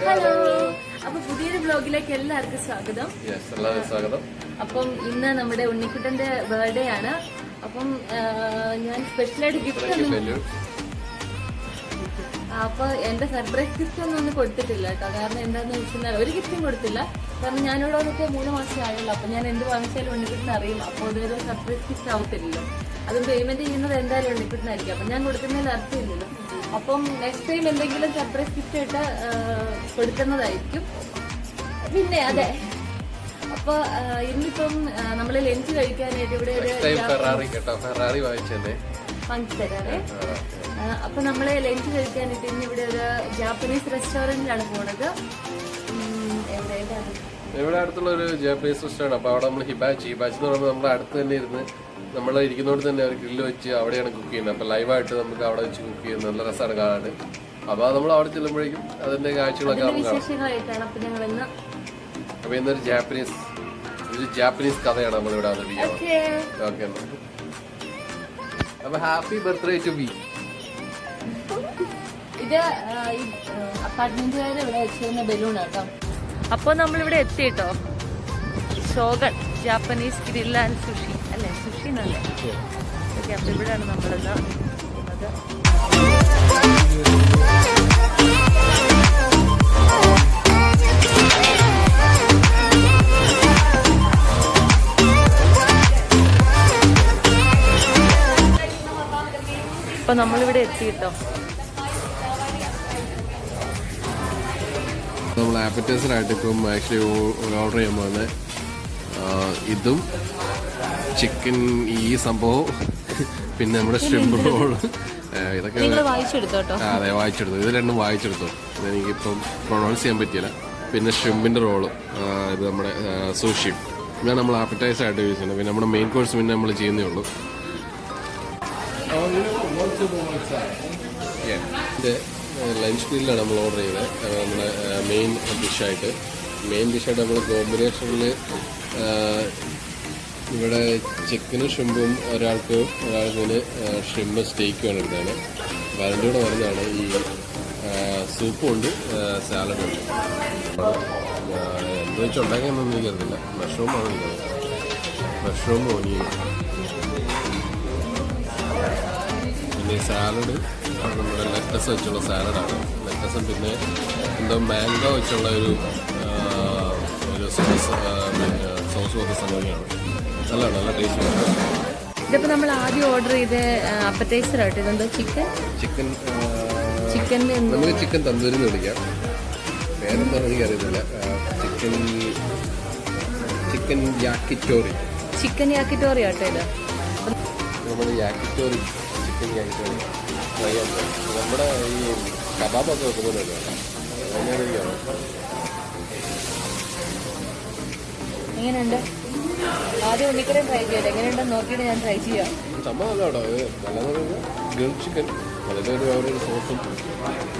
Hello, അപ്പൊ പുതിയൊരു ബ്ലോഗിലേക്ക് എല്ലാവർക്കും സ്വാഗതം. അപ്പം ഇന്ന് നമ്മുടെ ഉണ്ണിക്കുട്ടന്റെ ബർത്ത്ഡേ ആണ്. അപ്പം ഞാൻ സ്പെഷ്യലായിട്ട് ഗിഫ്റ്റ് ഒന്നും അപ്പൊ എന്റെ സർപ്രൈസ് ഗിഫ്റ്റ് ഒന്നും കൊടുത്തിട്ടില്ല കേട്ടോ. കാരണം എന്താന്ന് വെച്ചാൽ ഒരു ഗിഫ്റ്റും കൊടുത്തില്ല. കാരണം ഞാനിവിടെ വന്നിട്ട് 3 മാസം ആയുള്ളൂ. അപ്പൊ ഞാൻ എന്ത് വാങ്ങിച്ചാലും ഉണ്ണിക്കുട്ടന് അറിയും. അപ്പോൾ അതൊരു സർപ്രൈസ് ഗിഫ്റ്റ് ആവത്തില്ലല്ലോ. അതും പേയ്മെന്റ് ചെയ്യുന്നത് എന്തായാലും ഉണ്ണിക്കുട്ടനായിരിക്കും. അപ്പൊ ഞാൻ കൊടുക്കുന്നതിൽ അർത്ഥമില്ലല്ലോ. അപ്പം നെക്സ്റ്റ് ടൈം എന്തെങ്കിലും സർപ്രൈസ് ഗിഫ്റ്റ് ആയിട്ട് കൊടുക്കുന്നതായിരിക്കും. പിന്നെ അതെ, അപ്പൊ ഇന്നിപ്പം നമ്മള് ലഞ്ച് കഴിക്കാനായിട്ട് ഇവിടെ വാങ്ങിത്തരാറേ. അപ്പൊ നമ്മള് ലഞ്ച് കഴിക്കാനായിട്ട് ഇന്ന് ഇവിടെ ഒരു ജാപ്പനീസ് റെസ്റ്റോറന്റിലാണ് പോണത്. ഇവിടെ അടുത്തുള്ള ഒരു ജാപ്പനീസ് റെസ്റ്റോറന്റ്. അപ്പൊ അവിടെ നമ്മൾ ഹിബാച്ചി എന്ന് പറയുമ്പോൾ നമ്മുടെ അടുത്ത് തന്നെ ഇരുന്ന് നമ്മൾ ഇരിക്കുന്നോട് തന്നെ അവർ ഗ്രില്ല് വെച്ച് അവിടെയാണ് കുക്ക് ചെയ്യുന്നത്. അപ്പൊ ലൈവായിട്ട് നമുക്ക് അവിടെ വെച്ച് കുക്ക് ചെയ്യുന്നത് നല്ല രസമാണ് കാണാൻ. അപ്പൊ നമ്മൾ അവിടെ ചെല്ലുമ്പോഴേക്കും അതിന്റെ കാഴ്ചകളൊക്കെ അപ്പൊ ഇന്നൊരു ജാപ്പനീസ് കഥയാണ് നമ്മൾ ഇവിടെ വന്നിരിക്കുന്നത്. ഓക്കെ, അപ്പൊ ഹാപ്പി ബർത്ത്ഡേ ടു ബി. ഇത് അപ്പാർട്ട്മെന്റുകാരെ ഇവിടെ വെച്ചിരുന്ന ബലൂൺ കേട്ടോ. അപ്പൊ നമ്മളിവിടെ എത്തിട്ടോ. Shogun Japanese grill and sushi അല്ലെ, സുഷി എന്നല്ലേ. ഓക്കെ, അപ്പൊ ഇവിടെയാണ് നമ്മളിന്ന് പോകുന്നത്. അപ്പൊ നമ്മളിവിടെ എത്തിട്ടോ. നമ്മൾ ആപ്പറ്റൈസറായിട്ട് ഇപ്പം ആക്ച്വലി ഓർഡർ ചെയ്യാൻ പോകുന്നത് ഇതും ചിക്കൻ ഈ സംഭവം, പിന്നെ നമ്മുടെ ഷ്രിംപ് റോൾ, ഇതൊക്കെ അതെ വായിച്ചെടുത്തു. ഇത് രണ്ടും വായിച്ചെടുത്തു. എനിക്കിപ്പം പ്രൊണൗൺസ് ചെയ്യാൻ പറ്റിയില്ല. പിന്നെ ഷ്രിമ്പിന്റെ റോള്, ഇത് നമ്മുടെ സൂഷിയും ഇതാണ് നമ്മൾ ആപ്പറ്റൈസറായിട്ട് യൂസ് ചെയ്യുന്നത്. പിന്നെ നമ്മുടെ മെയിൻ കോഴ്സ് പിന്നെ നമ്മൾ ചെയ്യുന്നേ ഉള്ളൂ. ലഞ്ച് ഗ്രില്ലാണ് നമ്മൾ ഓർഡർ ചെയ്തത്. നമ്മുടെ മെയിൻ ഡിഷായിട്ട് നമ്മൾ കോമ്പിനേഷനിൽ ഇവിടെ ചിക്കനും ഷ്രിമ്പും ഒരാൾക്കിന് ഷ്രിമ്പ് സ്റ്റേക്കുമാണ് എടുത്തത്. അതിൻ്റെ കൂടെ വരുന്നതാണ് ഈ സൂപ്പും ഉണ്ട്, സാലഡും ഉണ്ട്. എന്ത് വെച്ച് ഉണ്ടാക്കിയെന്നൊന്നും എനിക്കറിയില്ല. മഷ്റൂമാണ് ഇരിക്കുന്നത്, മഷ്റൂം ഓനിയൻ. പിന്നെ സാലഡ് നമ്മുടെ ലെറ്റസ് വെച്ചുള്ള സാലഡാണ്. ലെറ്റസും പിന്നെ എന്തോ മാംഗോ വെച്ചുള്ള ഒരു സോസ് പോലത്തെ സംഭവമാണ്. നല്ല ടേസ്റ്റാണ്. ഇതിപ്പോൾ നമ്മൾ ആദ്യം ഓർഡർ ചെയ്ത അപ്പറ്റൈസർ ആയിട്ട് ഇതെന്തോ ചിക്കൻ നമുക്ക് ചിക്കൻ തന്തൂരി എന്ന് വിളിക്കാം. പേരെന്താ എനിക്കറിയത്തില്ല. ചിക്കൻ യാക്കിറ്റോറി ആട്ടോ ഇത്. നമ്മൾ യാക്കിറ്റോറി ചിക്കൻ യാക്കിറ്റോറി ട്രൈ ചെയ്യാൻ. നമ്മുടെ ഈ കബാബൊക്കെ വെക്കുന്നതല്ലേ, അങ്ങനെയാണ്. എങ്ങനെയുണ്ട്? ആദ്യം ഉണ്ണിക്കരം ട്രൈ ചെയ്യട്ടെ, എങ്ങനെയുണ്ടെന്ന് നോക്കിയിട്ട് ഞാൻ ട്രൈ ചെയ്യാം. സംഭവം നല്ല കേട്ടോ. നല്ലതെന്ന് പറഞ്ഞാൽ ഗ്രിൽ ചിക്കൻ, അതിലൊരു വേറൊരു സോസും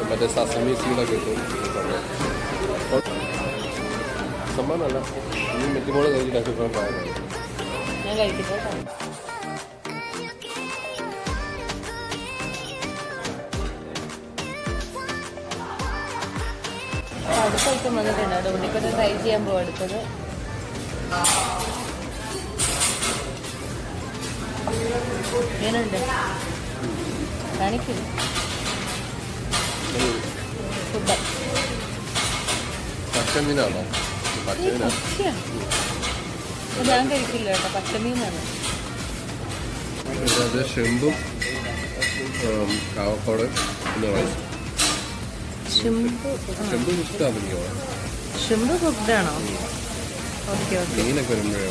മറ്റേ സസമി സീഡൊക്കെ ഇട്ടും സംഭവം നല്ല. ഇനി മെറ്റിമോള് കഴിച്ചിട്ട് ഞാൻ കഴിക്കട്ടെ. അടുത്ത ഐറ്റം വന്നിട്ടുണ്ട്. അത് ഉണ്ണിക്കട്ട് ട്രൈ ചെയ്യാൻ പോകും. അടുത്തത് എങ്ങനെയുണ്ട് കാണിക്കില്ല. ഫുഡ് ഞാൻ കഴിക്കില്ല കേട്ടോ, പച്ചമീനാണ്. ഷ്രിമ്പും കാവക്കോട് പിന്നെ റൈസ്. ഷ്രിമ്പ് കുക്ക്ഡാണോ? Okay okay. മീനൊക്കെ വരുമ്പോഴേ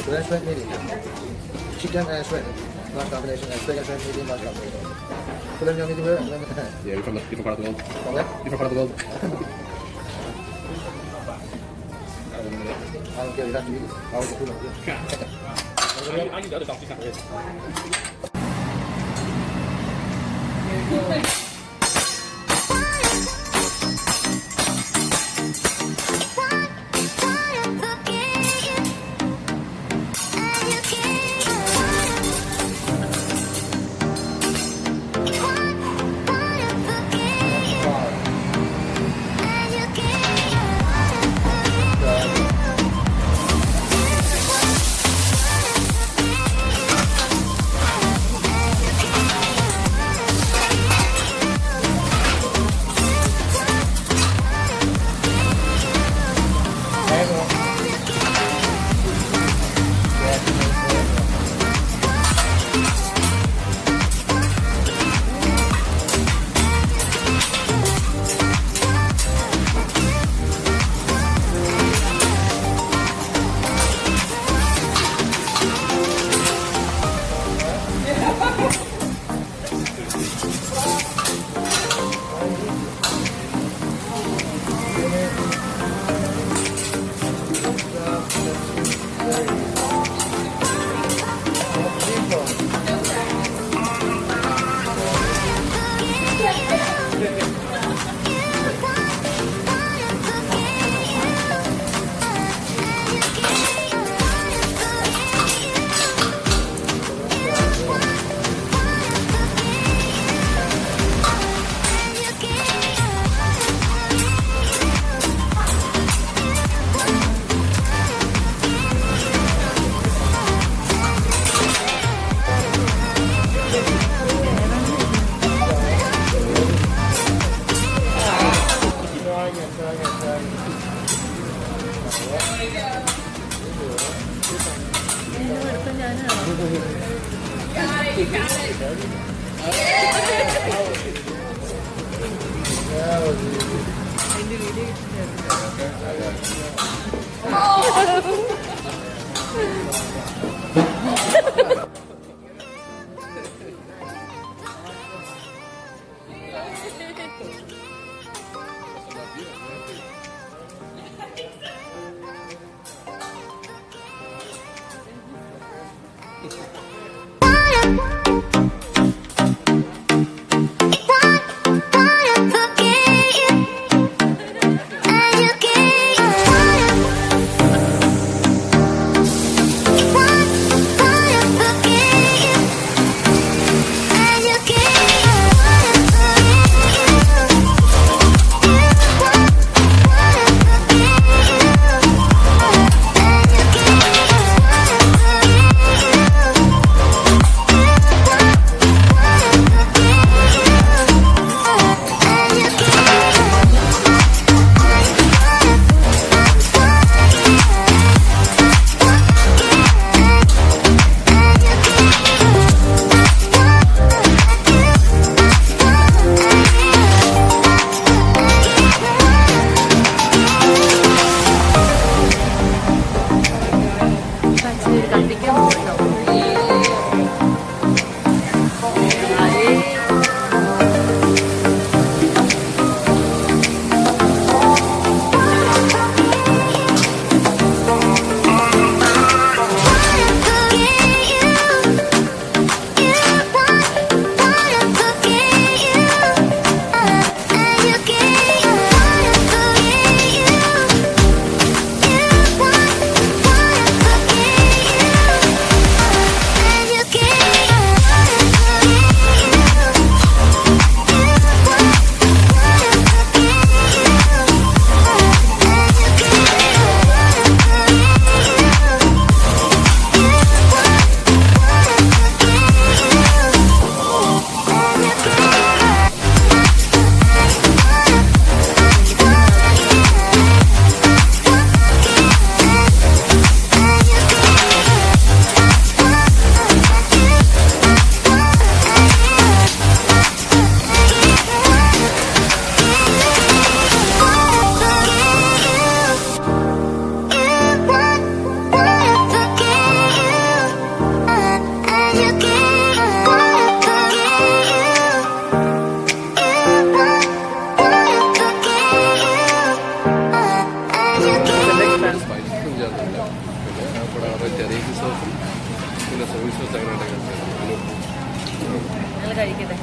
കഴിക്കട്ടെ.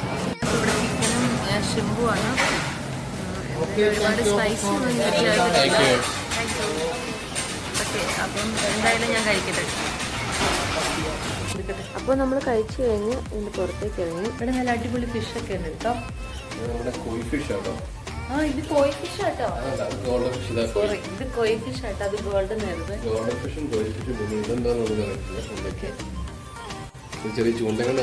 ഇവിടെ ചിക്കനും ഷിംബുമാണ്. ഒരുപാട് സ്പൈസി ഒന്നും അപ്പം എന്തായാലും ഞാൻ കഴിക്കട്ടെ. അപ്പോൾ നമ്മൾ കഴിച്ചു കഴിഞ്ഞ് ഇതിൻ്റെ പുറത്തേക്ക് ഇറങ്ങി. ഇവിടെ നല്ല അടിപൊളി ഫിഷൊക്കെ ഉണ്ട് കേട്ടോ. ആ ഇത് കോയി ഫിഷ് ആട്ടോ. സോറി, ഇത് കോയി ഫിഷ് ആട്ടോ. അത് ഗോൾഡൻ ആയിരുന്നു. ചെറിയ ചൂണ്ടിട്ടുണ്ട്.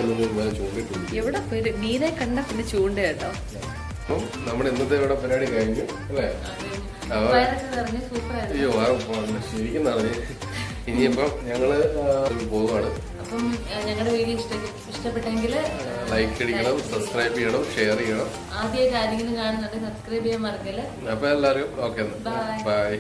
എവിടെ പോയി മീനെ കണ്ട പിന്നെ ചൂണ്ട കേട്ടോ. നമ്മുടെ ഇന്നത്തെ ഇവിടെ പരിപാടി കഴിഞ്ഞു അല്ലേ? അയ്യോ ശരിക്കും നടന്നു. ഇനിയിപ്പം ഞങ്ങള് പോവുകയാണ്. അപ്പം ഞങ്ങളുടെ വീഡിയോ ഇഷ്ടപ്പെട്ടെങ്കിൽ ലൈക്ക് അടിക്കണം, സബ്സ്ക്രൈബ് ചെയ്യണം, ഷെയർ ചെയ്യണം. ആദ്യമായിട്ട് ആരെങ്കിലും കാണുന്നുണ്ടെങ്കിൽ സബ്സ്ക്രൈബ് ചെയ്യാൻ മറക്കല്ലേ. അപ്പൊ എല്ലാവരും ഓക്കെ, ബൈ.